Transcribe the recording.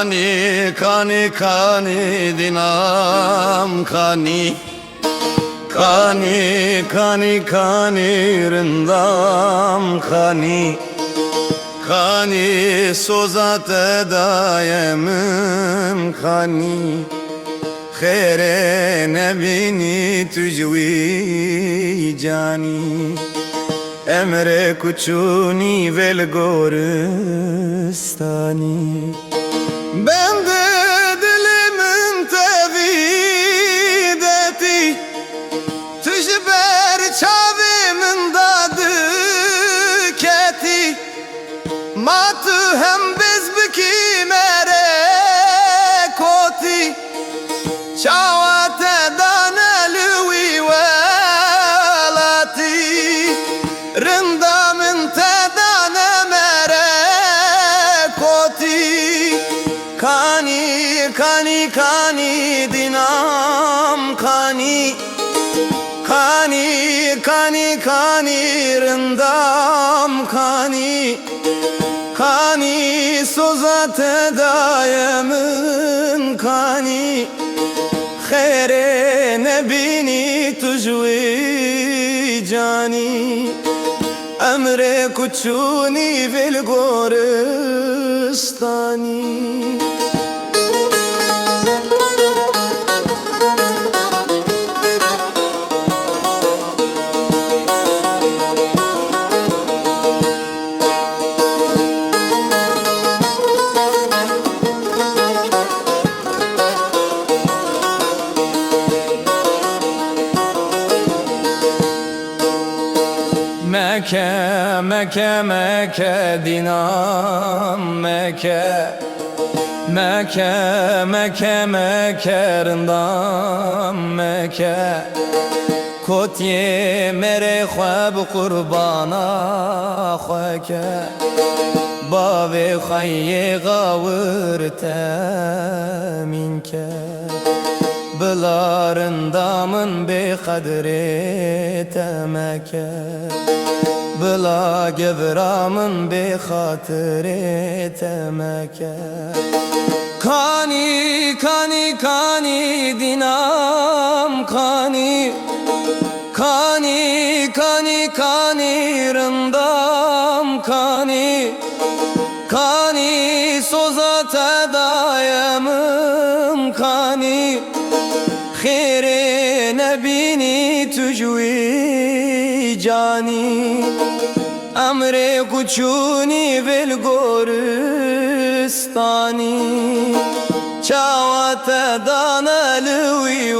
Kani dinam kani rindam kani sozat edayemim kani khere nebini tujwi jani emre kuchuni vel goristani ben de dilimin tevideti tujber çavimin dadı keti matı hem biz biki mere koti çavate danelui velati rindamin tedane mere koti kani dinam kani rindam kani sozat edayemin kani khere nebini tujwi jani emre kuchuni vel goristani Mekke dinam Mekke rindam Mekke Kotye mere khwab qurbana khwake Bave khayye gavurte minke Bilarindamın be kadrete Mekke Bila gevramın be hatırete Mekke Kani dinam kani rindam kani sozat edayemim kani khere nebini tujwi jani emre kuchuni vel goristani çavate danelui